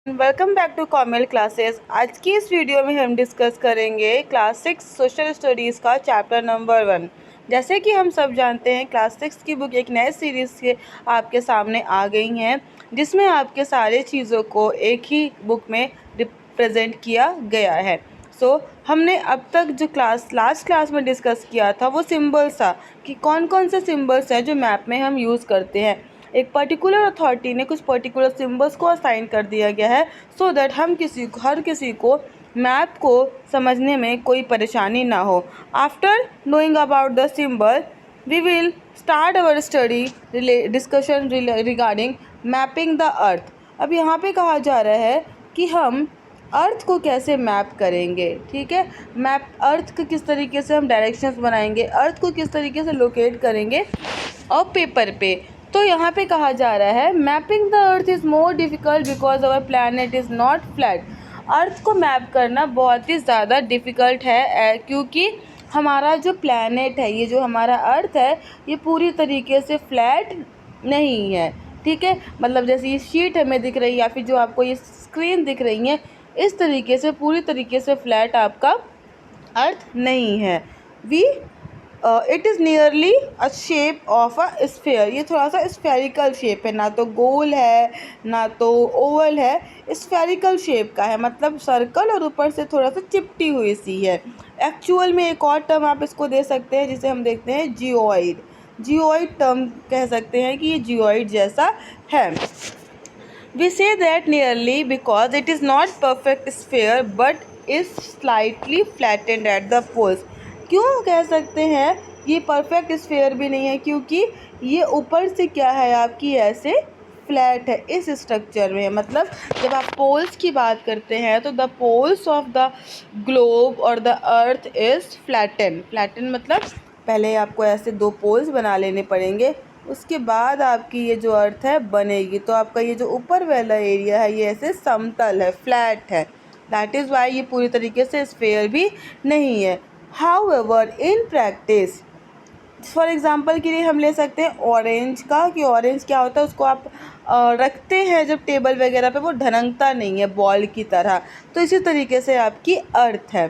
Welcome back to Komal classes. आज की इस वीडियो में हम डिस्कस करेंगे क्लास 6 सोशल स्टडीज़ का चैप्टर नंबर 1। जैसे कि हम सब जानते हैं क्लास 6 की बुक एक नए सीरीज़ से आपके सामने आ गई हैं, जिसमें आपके सारे चीज़ों को एक ही बुक में रिप्रेजेंट किया गया है। हमने अब तक जो लास्ट क्लास में डिस्कस किया था वो सिम्बल्स था कि कौन कौन से सिम्बल्स हैं जो मैप में हम यूज़ करते हैं। एक पर्टिकुलर अथॉरिटी ने कुछ पर्टिकुलर सिंबल्स को असाइन कर दिया गया है सो दैट हर किसी को मैप को समझने में कोई परेशानी ना हो। After knowing about the symbol we will start our study discussion regarding mapping the earth. अब यहाँ पे कहा जा रहा है कि हम अर्थ को कैसे मैप करेंगे। ठीक है, मैप अर्थ को किस तरीके से हम डायरेक्शंस बनाएंगे, अर्थ को किस तरीके से लोकेट करेंगे और पेपर पे। तो यहाँ पे कहा जा रहा है mapping the earth is more difficult because our planet is not flat. Earth को मैप करना बहुत ही ज़्यादा डिफ़िकल्ट है क्योंकि हमारा जो प्लैनेट है, ये जो हमारा अर्थ है, ये पूरी तरीके से फ्लैट नहीं है। ठीक है, मतलब जैसे ये शीट हमें दिख रही है या फिर जो आपको ये स्क्रीन दिख रही है, इस तरीके से पूरी तरीके से फ्लैट आपका अर्थ नहीं है। It is nearly a shape of a sphere. ये थोड़ा सा स्फेरिकल शेप है, ना तो गोल है ना तो ओवल है, स्फेरिकल शेप का है, मतलब सर्कल और ऊपर से थोड़ा सा चिपटी हुई सी है। एक्चुअल में एक और टर्म आप इसको दे सकते हैं जिसे हम देखते हैं जियोइड। जियोइड टर्म कह सकते हैं कि ये जियोइड जैसा है। We say that nearly because it is not perfect sphere but is slightly flattened at the poles। क्यों कह सकते हैं ये परफेक्ट स्फेयर भी नहीं है, क्योंकि ये ऊपर से क्या है आपकी ऐसे फ्लैट है इस स्ट्रक्चर में। मतलब जब आप पोल्स की बात करते हैं तो the poles of the globe और द अर्थ इज़ फ्लैटन मतलब पहले आपको ऐसे दो पोल्स बना लेने पड़ेंगे, उसके बाद आपकी ये जो अर्थ है बनेगी। तो आपका ये जो ऊपर वाला एरिया है ये ऐसे समतल है, फ्लैट है। दैट इज़ वाई ये पूरी तरीके से स्फेयर भी नहीं है। However in practice, for example के लिए हम ले सकते हैं ऑरेंज का, कि ऑरेंज क्या होता है, उसको आप रखते हैं जब टेबल वगैरह पे, वो ढनकता नहीं है बॉल की तरह। तो इसी तरीके से आपकी अर्थ है।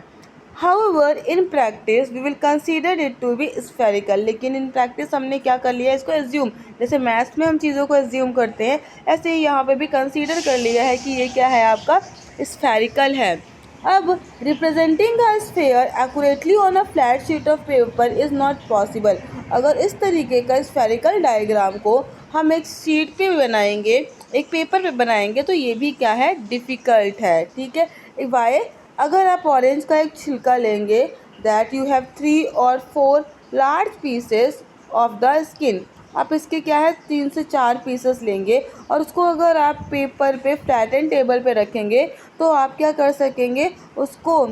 However, in practice we will consider it to be spherical। लेकिन इन प्रैक्टिस हमने क्या कर लिया, इसको एज्यूम, जैसे मैथ्स में हम चीज़ों को एज्यूम करते हैं, ऐसे ही यहाँ पे भी कंसीडर कर लिया है कि ये क्या है आपका स्फेरिकल है। अब representing a sphere accurately on a flat sheet of paper is not possible. अगर इस तरीके का स्फेरिकल डायग्राम को हम एक शीट पे बनाएंगे, एक पेपर पे बनाएंगे, तो ये भी क्या है, डिफ़िकल्ट है। ठीक है, वाई, अगर आप ऑरेंज का एक छिलका लेंगे, दैट यू हैव 3 और 4 large pieces of the skin, आप इसके क्या है 3 से 4 पीसेस लेंगे और उसको अगर आप पेपर पे फ्लैटन टेबल पे रखेंगे तो आप क्या कर सकेंगे, उसको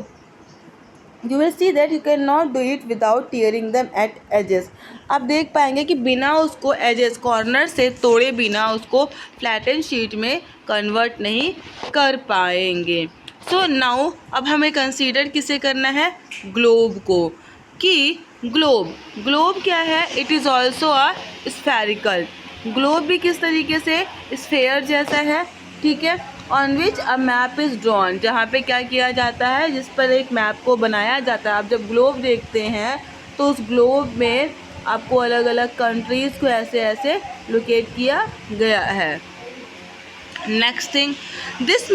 you will see that you can not do it without tearing them at edges. आप देख पाएंगे कि बिना उसको एजेस कॉर्नर से तोड़े बिना उसको फ्लैटन शीट में कन्वर्ट नहीं कर पाएंगे। सो नाउ अब हमें कंसीडर किसे करना है, ग्लोब को, कि ग्लोब क्या है, it is also a spherical. Globe भी किस तरीके से स्फेयर जैसा है। ठीक है, on which a map is drawn, जहाँ पे क्या किया जाता है, जिस पर एक मैप को बनाया जाता है। आप जब ग्लोब देखते हैं तो उस ग्लोब में आपको अलग अलग कंट्रीज़ को ऐसे ऐसे लोकेट किया गया है। Next thing, this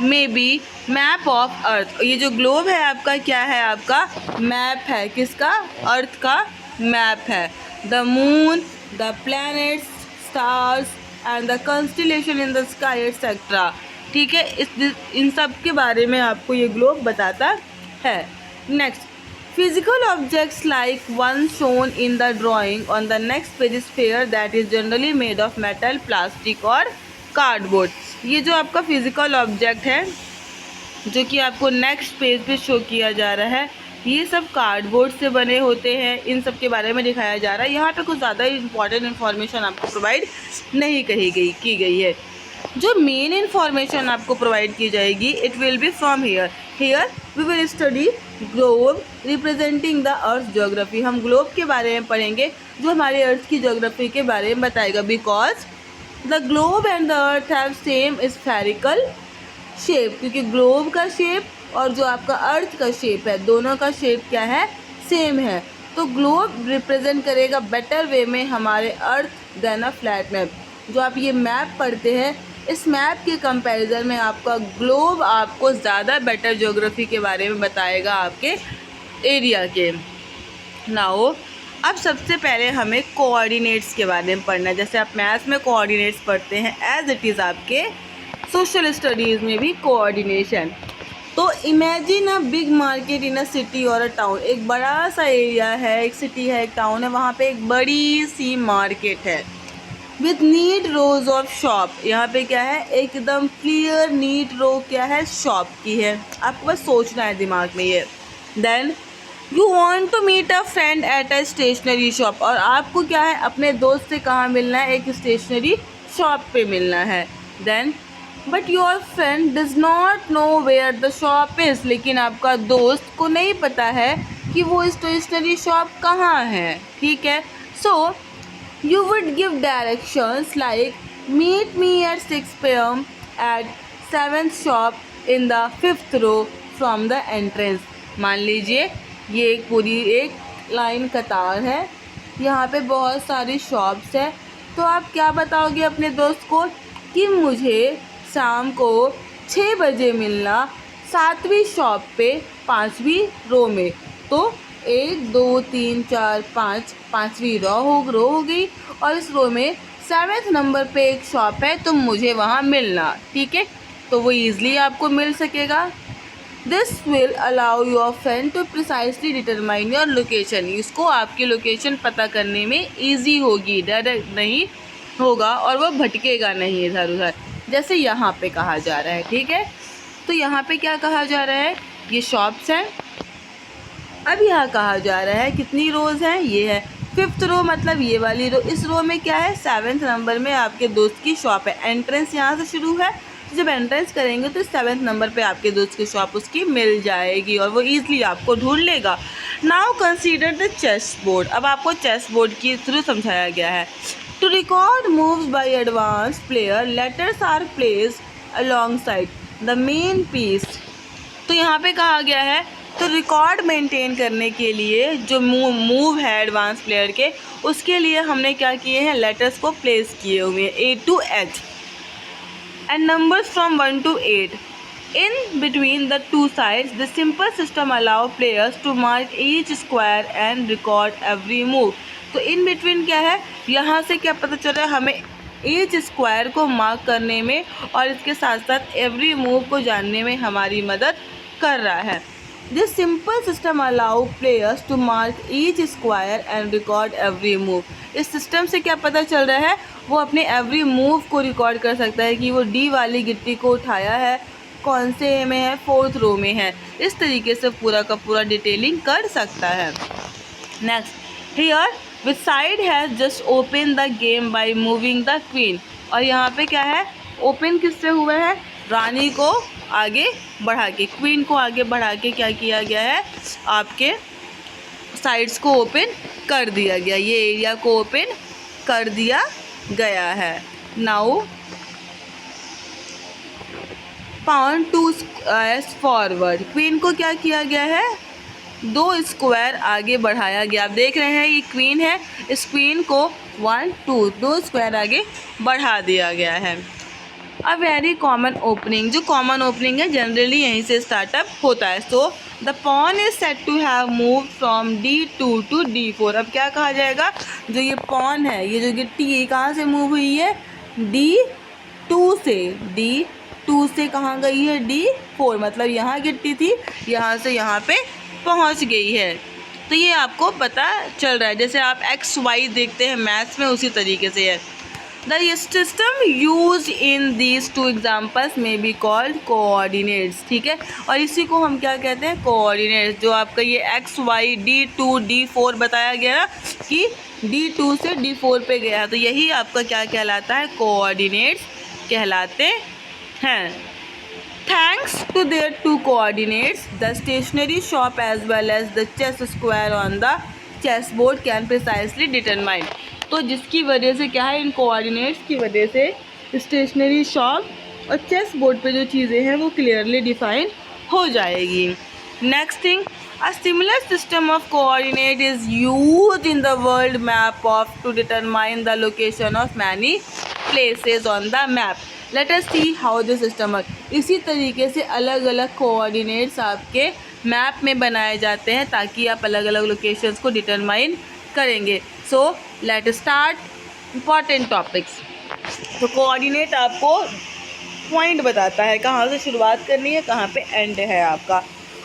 may be map of earth. ये जो ग्लोब है आपका क्या है, आपका मैप है, किसका, अर्थ का मैप है। The moon, the planets, stars and the constellation in the sky etcetera. ठीक है, इन सब के बारे में आपको ये ग्लोब बताता है। Next, physical objects like one shown in the drawing on the next page sphere that is generally made of metal, plastic और कार्डबोर्ड। ये जो आपका फिजिकल ऑब्जेक्ट है जो कि आपको नेक्स्ट पेज पे शो किया जा रहा है, ये सब कार्डबोर्ड से बने होते हैं। इन सब के बारे में दिखाया जा रहा है। यहाँ पे कुछ ज़्यादा इंपॉर्टेंट इन्फॉर्मेशन आपको प्रोवाइड नहीं की गई है। जो मेन इन्फॉर्मेशन आपको प्रोवाइड की जाएगी, it will be from here we will study globe representing the earth geography. हम ग्लोब के बारे में पढ़ेंगे जो हमारे अर्थ की ज्योग्राफी के बारे में बताएगा। Because the globe and the earth have same spherical shape, क्योंकि ग्लोब का शेप और जो आपका अर्थ का शेप है दोनों का शेप क्या है, सेम है। तो ग्लोब रिप्रेजेंट करेगा बेटर वे में हमारे अर्थ देन अ फ्लैट मैप। जो आप ये मैप पढ़ते हैं इस मैप के कंपैरिजन में आपका ग्लोब आपको ज़्यादा बेटर ज्योग्राफी के बारे में बताएगा आपके एरिया के। नाउ अब सबसे पहले हमें कोऑर्डिनेट्स के बारे में पढ़ना है। जैसे आप मैथ्स में कोऑर्डिनेट्स पढ़ते हैं एज इट इज़ आपके सोशल स्टडीज़ में भी कोऑर्डिनेशन। तो imagine a big market in a city और अ टाउन। एक बड़ा सा एरिया है, एक सिटी है, एक टाउन है, वहाँ पे एक बड़ी सी मार्केट है with neat rows of shop. यहाँ पे क्या है, एकदम क्लियर नीट रो क्या है, शॉप की है। आपको बस सोचना है दिमाग में ये। Then you want to meet a friend at a stationery shop. और आपको क्या है, अपने दोस्त से कहाँ मिलना है, एक स्टेशनरी शॉप पे मिलना है। Then but your friend does not know where the shop is. लेकिन आपका दोस्त को नहीं पता है कि वो स्टेशनरी शॉप कहाँ है, ठीक है। सो you would give directions like meet me at 6 p.m. at 7th shop in the 5th row from the entrance। मान लीजिए ये एक पूरी एक लाइन कतार है, यहाँ पे बहुत सारी शॉप्स है। तो आप क्या बताओगे अपने दोस्त को कि मुझे शाम को 6 बजे मिलना 7वीं शॉप पे 5वीं रो में। तो 1 2 3 4 5 5वीं रो हो गई और इस रो में 7th नंबर पे एक शॉप है, तो मुझे वहाँ मिलना, ठीक है। तो वो ईज़िली आपको मिल सकेगा। This will allow your friend to precisely determine your location. इसको आपकी लोकेशन पता करने में ईजी होगी, डायरेक्ट नहीं होगा और वो भटकेगा नहीं इधर उधर, जैसे यहाँ पे कहा जा रहा है, ठीक है। तो यहाँ पे क्या कहा जा रहा है, ये शॉप्स हैं। अब यहाँ कहा जा रहा है कितनी रोज़ हैं, ये है 5th रो, मतलब ये वाली रो। इस रो में क्या है, 7th नंबर में आपके दोस्त की शॉप है। एंट्रेंस यहाँ से शुरू है, तो जब एंट्रेंस करेंगे तो 7th नंबर पे आपके दोस्त की शॉप उसकी मिल जाएगी और वो ईज़िली आपको ढूंढ लेगा। Now consider the chess board. अब आपको चेस बोर्ड के थ्रू समझाया गया है। To record moves by advance player, letters are placed alongside the main piece. तो यहाँ पे कहा गया है तो रिकॉर्ड मेंटेन करने के लिए जो मूव है एडवांस प्लेयर के, उसके लिए हमने क्या किए हैं, लेटर्स को प्लेस किए हुए हैं A to H and numbers from 1 to 8 in between the two sides. The simple system allow players to mark each square and record every move. तो इन बिटवीन क्या है, यहाँ से क्या पता चल रहा है हमें, ईच स्क्वायर को मार्क करने में और इसके साथ साथ एवरी मूव को जानने में हमारी मदद कर रहा है। This simple system allow players to mark each square and record every move. इस सिस्टम से क्या पता चल रहा है, वो अपने एवरी मूव को रिकॉर्ड कर सकता है कि वो डी वाली गिट्टी को उठाया है, कौन से में है, 4th रो में है। इस तरीके से पूरा का पूरा डिटेलिंग कर सकता है। Next, here which side has just open the game by moving the queen. और यहाँ पे क्या है, ओपन किससे हुआ है, रानी को आगे बढ़ा के, क्वीन को आगे बढ़ा के क्या किया गया है, आपके साइड्स को ओपन कर दिया गया, ये एरिया को ओपन कर दिया गया है। Now pound 2 squares forward. Queen को क्या किया गया है, 2 स्क्वायर आगे बढ़ाया गया। आप देख रहे हैं ये क्वीन है, इस क्वीन को 1 2 स्क्वायर आगे बढ़ा दिया गया है। अ वेरी कॉमन ओपनिंग, जो कॉमन ओपनिंग है जनरली यहीं से स्टार्टअप होता है। So the pawn is set to have move from D2 to D4। अब क्या कहा जाएगा, जो ये पॉन है, ये जो गिट्टी है, कहाँ से मूव हुई है, D2 से, D2 से कहाँ गई है, D4, मतलब यहाँ गिट्टी थी, यहाँ से यहाँ पे पहुँच गई है। तो ये आपको पता चल रहा है, जैसे आप XY देखते हैं मैथ्स में, उसी तरीके से है। The system used in these two examples may be called coordinates, ठीक है। और इसी को हम क्या कहते हैं, कोऑर्डिनेट्स। जो आपका ये XY D2 D4 बताया गया ना कि D2 से D4 पे गया, तो यही आपका क्या कहलाता है, कोऑर्डिनेट्स कहलाते हैं। Thanks to their two coordinates, the stationary shop as well as the chess square on the chessboard can precisely determine। तो जिसकी वजह से क्या है, इन कोऑर्डिनेट्स की वजह से स्टेशनरी शॉप और चेस बोर्ड पे जो चीज़ें हैं वो क्लियरली डिफाइन हो जाएगी। Next thing, a similar system of coordinate is used in the world map of to determine the location of many places on the map. Let us see how the system works. इसी तरीके से अलग अलग coordinates आपके map में बनाए जाते हैं ताकि आप अलग अलग लोकेशंस को डिटरमाइन करेंगे। So let start important topics. तो कोऑर्डिनेट आपको पॉइंट बताता है कहाँ से शुरुआत करनी है, कहाँ पे एंड है आपका।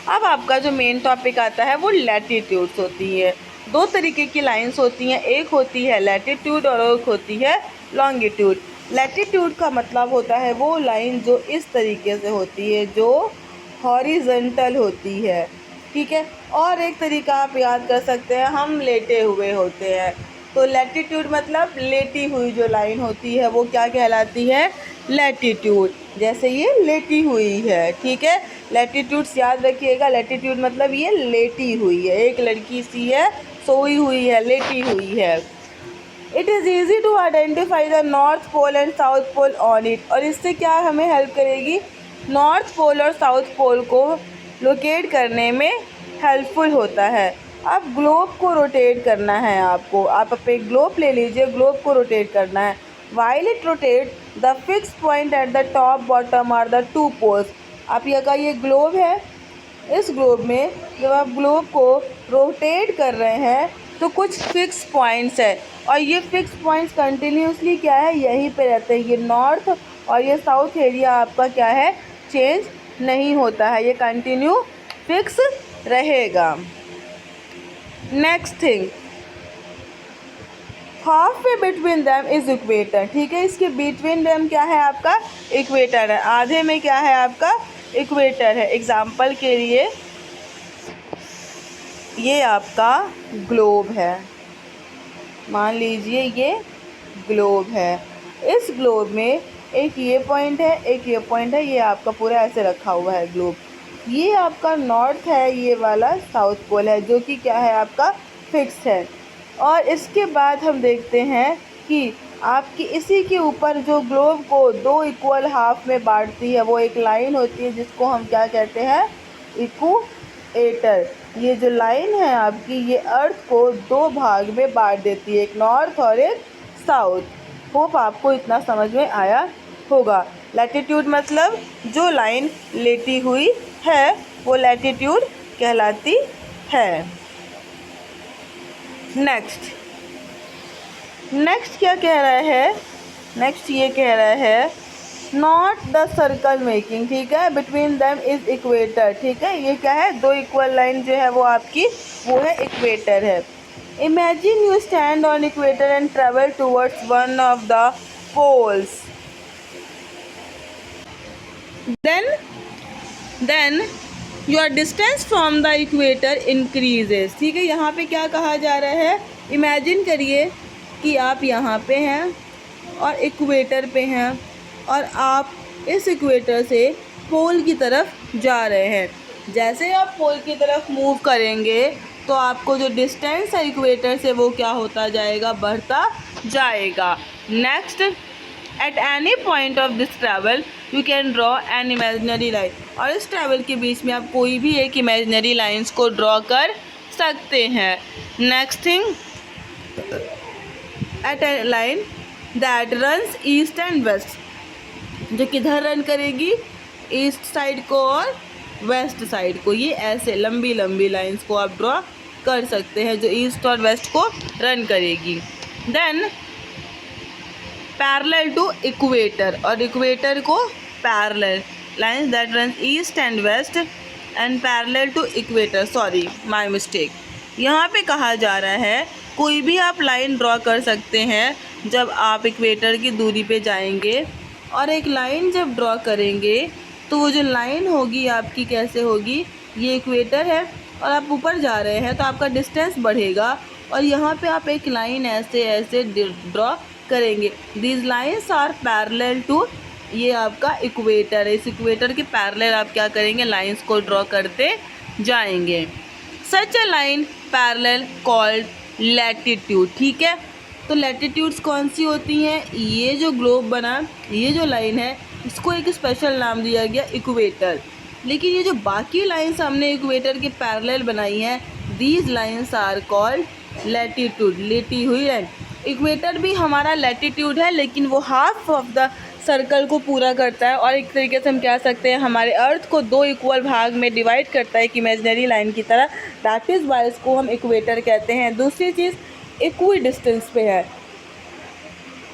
अब आपका जो मेन टॉपिक आता है वो लैटिट्यूड्स होती है। दो तरीके की लाइंस होती हैं, एक होती है लैटिट्यूड और एक होती है लॉन्गिट्यूड। लैटिट्यूड का मतलब होता है वो लाइन जो इस तरीके से होती है, जो हॉरिजॉन्टल होती है, ठीक है। और एक तरीका आप याद कर सकते हैं, हम लेटे हुए होते हैं, तो लैटिट्यूड मतलब लेटी हुई जो लाइन होती है वो क्या कहलाती है, लैटिट्यूड। जैसे ये लेटी हुई है, ठीक है। लैटिट्यूड्स याद रखिएगा, लैटिट्यूड मतलब ये लेटी हुई है, एक लड़की सी है, सोई हुई है, लेटी हुई है। It is easy to identify the north pole and south pole on it. और इससे क्या हमें हेल्प करेगी, नॉर्थ पोल और साउथ पोल को लोकेट करने में हेल्पफुल होता है। अब ग्लोब को रोटेट करना है आपको, आप अपने ग्लोब ले लीजिए, ग्लोब को रोटेट करना है। While it rotate the fix point at the top bottom are the two poles. आप ये ग्लोब है, इस ग्लोब में जब आप ग्लोब को रोटेट कर रहे हैं तो कुछ फिक्स पॉइंट्स है, और ये फिक्स पॉइंट्स कंटिन्यूसली क्या है, यहीं पे रहते हैं। ये नॉर्थ और ये साउथ एरिया आपका क्या है, चेंज नहीं होता है, ये कंटिन्यू फिक्स रहेगा। Next thing, half way between them is equator, ठीक है। इसके बिटवीन दैम क्या है आपका, इक्वेटर है। आधे में क्या है आपका, इक्वेटर है। एग्जाम्पल के लिए ये आपका ग्लोब है, मान लीजिए ये ग्लोब है। इस ग्लोब में एक ये पॉइंट है, एक ये पॉइंट है, ये आपका पूरा ऐसे रखा हुआ है ग्लोब। ये आपका नॉर्थ है, ये वाला साउथ पोल है, जो कि क्या है आपका फिक्स है। और इसके बाद हम देखते हैं कि आपकी इसी के ऊपर जो ग्लोब को दो इक्वल हाफ में बांटती है वो एक लाइन होती है, जिसको हम क्या कहते हैं, इक्वेटर। ये जो लाइन है आपकी, ये अर्थ को दो भाग में बांट देती है, एक नॉर्थ और एक साउथ। होप आपको इतना समझ में आया होगा। लैटिट्यूड मतलब जो लाइन लेटी हुई है वो लैटिट्यूड कहलाती है। नेक्स्ट क्या कह रहा है, नेक्स्ट ये कह रहा है नॉट द सर्कल मेकिंग, ठीक है, बिटवीन दैम इज इक्वेटर, ठीक है। ये क्या है, दो इक्वल लाइन जो है वो आपकी वो है इक्वेटर है। Imagine you stand on equator and travel towards one of the poles, then your distance from the equator increases, ठीक है। यहाँ पे क्या कहा जा रहा है, इमेजिन करिए कि आप यहाँ पे हैं और इक्वेटर पे हैं, और आप इस इक्वेटर से पोल की तरफ जा रहे हैं। जैसे आप पोल की तरफ मूव करेंगे तो आपको जो डिस्टेंस है इक्वेटर से वो क्या होता जाएगा, बढ़ता जाएगा। Next, at any point of this travel you can draw an imaginary line. और इस ट्रैवल के बीच में आप कोई भी एक इमेजिनरी लाइंस को ड्रॉ कर सकते हैं। Next thing, at a line that runs east and west, जो किधर रन करेगी, ईस्ट साइड को और वेस्ट साइड को। ये ऐसे लंबी लंबी लाइंस को आप ड्रॉ कर सकते हैं जो ईस्ट और वेस्ट को रन करेगी। देन पैरेलल टू इक्वेटर, और इक्वेटर को parallel lines that run east and west and parallel to equator, sorry my mistake. यहाँ पे कहा जा रहा है कोई भी आप लाइन ड्रॉ कर सकते हैं जब आप इक्वेटर की दूरी पे जाएंगे, और एक लाइन जब ड्रॉ करेंगे तो वो जो लाइन होगी आपकी कैसे होगी, ये इक्वेटर है और आप ऊपर जा रहे हैं तो आपका डिस्टेंस बढ़ेगा, और यहाँ पे आप एक लाइन ऐसे ऐसे ड्रॉ करेंगे। These lines are parallel to, ये आपका इक्वेटर है, इस इक्वेटर के पैरेलल आप क्या करेंगे, लाइंस को ड्रॉ करते जाएंगे। Such a line parallel called latitude, ठीक है। तो लैटिट्यूड्स कौन सी होती हैं, ये जो ग्लोब बना, ये जो लाइन है इसको एक स्पेशल नाम दिया गया इक्वेटर। लेकिन ये जो बाकी लाइंस हमने इक्वेटर के पैरेलल बनाई हैं, these lines are called latitude, लेटी हुई लाइन। इक्वेटर भी हमारा लैटिट्यूड है, लेकिन वो हाफ ऑफ द सर्कल को पूरा करता है, और एक तरीके से हम कह सकते हैं हमारे अर्थ को दो इक्वल भाग में डिवाइड करता है एक इमेजिनरी लाइन की तरह। दैट इज़ वाई इसको हम इक्वेटर कहते हैं। दूसरी चीज़ इक्वी डिस्टेंस पे है।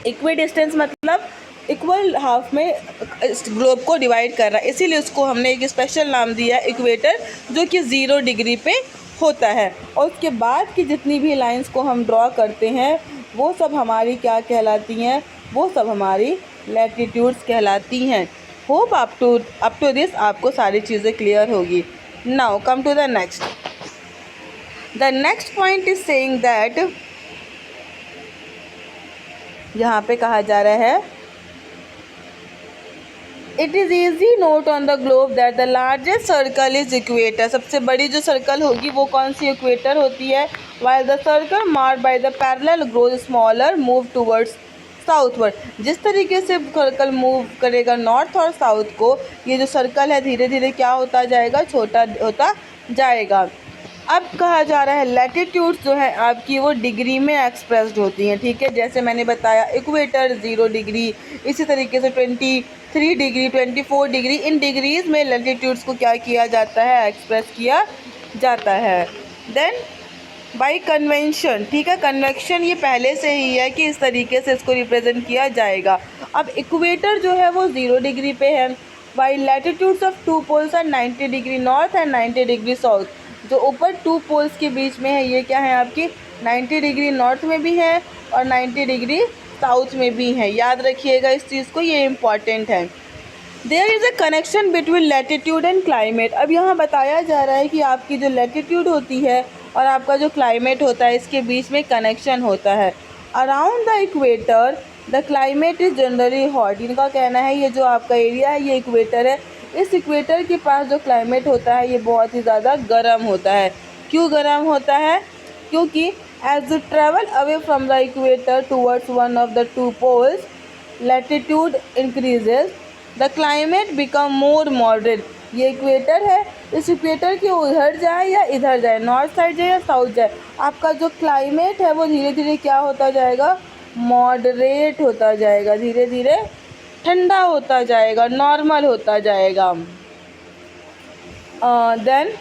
इक्वी डिस्टेंस मतलब इक्वल हाफ में ग्लोब को डिवाइड कर रहा है, इसीलिए उसको हमने एक स्पेशल नाम दिया इक्वेटर, जो कि 0 डिग्री पे होता है। और उसके बाद की जितनी भी लाइंस को हम ड्रॉ करते हैं वो सब हमारी क्या कहलाती हैं, वो सब हमारी लैटिट्यूड्स कहलाती हैं। होप अप टू दिस आपको सारी चीज़ें क्लियर होगी। Now come to the next. The next point is saying that, यहाँ पे कहा जा रहा है it is easy note on the globe that the largest circle is equator. सबसे बड़ी जो सर्कल होगी वो कौन सी इक्वेटर होती है। While the circle marked by the parallel grows smaller move towards southward. जिस तरीके से सर्कल मूव करेगा नॉर्थ और साउथ को, ये जो सर्कल है धीरे धीरे क्या होता जाएगा, छोटा होता जाएगा। अब कहा जा रहा है लैटिट्यूड्स जो है आपकी वो डिग्री में एक्सप्रेस्ड होती हैं, ठीक है। जैसे मैंने बताया इक्वेटर 0 डिग्री, इसी तरीके से 23 डिग्री, 24 डिग्री, इन डिग्रीज़ में लैटिट्यूड्स को क्या किया जाता है, एक्सप्रेस किया जाता है। देन बाई कन्वेंशन, ठीक है, कन्वेक्शन ये पहले से ही है कि इस तरीके से इसको रिप्रेजेंट किया जाएगा। अब इक्वेटर जो है वो 0 डिग्री पे है, while latitudes of 2 poles are 90 degree north and 90 degree south. जो ऊपर 2 पोल्स के बीच में है ये क्या है आपकी 90 डिग्री नॉर्थ में भी है और 90 डिग्री साउथ में भी है। याद रखिएगा इस चीज़ को, ये इम्पॉर्टेंट है। There is a connection between latitude and climate. अब यहाँ बताया जा रहा है कि आपकी जो लैटिट्यूड होती है और आपका जो क्लाइमेट होता है इसके बीच में कनेक्शन होता है। Around the equator the climate is generally hot. इनका कहना है ये जो आपका एरिया है ये इक्वेटर है, इस इक्वेटर के पास जो क्लाइमेट होता है ये बहुत ही ज़्यादा गर्म होता है। क्यों गर्म होता है, क्योंकि as you travel away from the equator towards one of the 2 poles latitude increases the climate become more moderate. ये इक्वेटर है, इस इक्वेटर के उधर जाए या इधर जाए, नॉर्थ साइड जाए या साउथ जाए, आपका जो क्लाइमेट है वो धीरे धीरे क्या होता जाएगा, मॉडरेट होता जाएगा, धीरे धीरे ठंडा होता जाएगा, नॉर्मल होता जाएगा। Then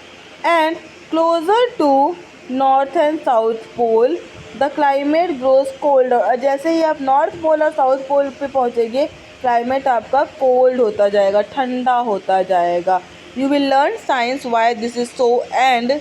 and closer to north and south pole the climate grows colder. जैसे ही आप नॉर्थ पोल और साउथ पोल पे पहुँचेंगे क्लाइमेट आपका कोल्ड होता जाएगा, ठंडा होता जाएगा। You will learn science why this is so and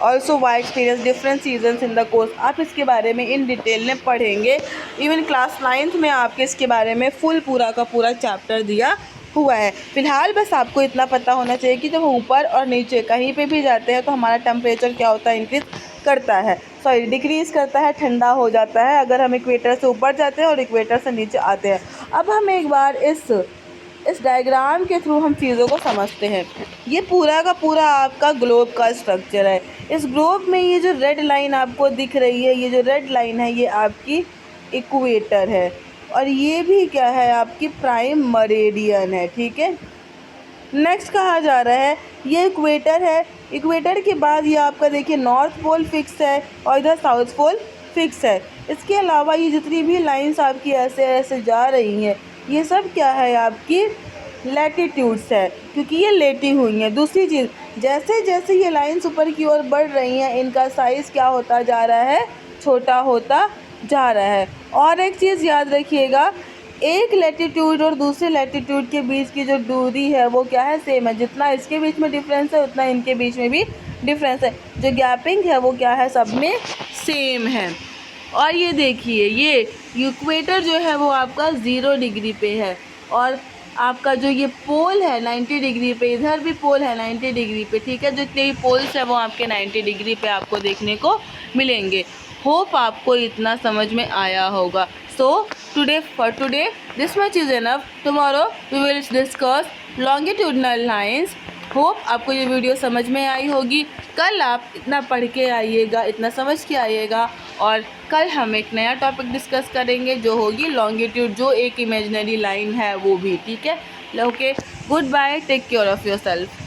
also why experience different seasons in the course. आप इसके बारे में इन डिटेल में पढ़ेंगे। इवन क्लास 9th में आपके इसके बारे में फुल पूरा का पूरा चैप्टर दिया हुआ है। फिलहाल बस आपको इतना पता होना चाहिए कि जब हम ऊपर और नीचे कहीं पे भी जाते हैं तो हमारा टेम्परेचर क्या होता है, इंक्रीज करता है, सॉरी डिक्रीज़ करता है, ठंडा हो जाता है अगर हम इक्वेटर से ऊपर जाते हैं और इक्वेटर से नीचे आते हैं। अब हम एक बार इस डायग्राम के थ्रू हम चीज़ों को समझते हैं। ये पूरा का पूरा आपका ग्लोब का स्ट्रक्चर है। इस ग्लोब में ये जो रेड लाइन आपको दिख रही है, ये जो रेड लाइन है ये आपकी इक्वेटर है और ये भी क्या है आपकी प्राइम मेरिडियन है, ठीक है। नेक्स्ट कहा जा रहा है ये इक्वेटर है, इक्वेटर के बाद ये आपका देखिए नॉर्थ पोल फिक्स है और इधर साउथ पोल फिक्स है। इसके अलावा ये जितनी भी लाइंस आपकी ऐसे ऐसे जा रही हैं ये सब क्या है आपकी लैटिट्यूड्स है, क्योंकि ये लेटी हुई हैं। दूसरी चीज़, जैसे जैसे ये लाइंस ऊपर की ओर बढ़ रही हैं इनका साइज़ क्या होता जा रहा है, छोटा होता जा रहा है। और एक चीज़ याद रखिएगा, एक लैटिट्यूड और दूसरे लैटिट्यूड के बीच की जो दूरी है वो क्या है, सेम है। जितना इसके बीच में डिफरेंस है उतना इनके बीच में भी डिफरेंस है। जो गैपिंग है वो क्या है, सब में सेम है। और ये देखिए ये इक्वेटर जो है वो आपका 0 डिग्री पे है और आपका जो ये पोल है 90 डिग्री पे, इधर भी पोल है 90 डिग्री पे, ठीक है। जितने भी पोल्स हैं वो आपके 90 डिग्री पे आपको देखने को मिलेंगे। होप आपको इतना समझ में आया होगा। सो for today this much is enough. Tomorrow we will discuss longitudinal lines hope आपको ये वीडियो समझ में आई होगी। कल आप इतना पढ़ के आइएगा, इतना समझ के आइएगा, और कल हम एक नया टॉपिक डिस्कस करेंगे जो होगी लॉन्गिट्यूड, जो एक इमेजिनरी लाइन है वो भी। ठीक है, okay, goodbye, take care of your self.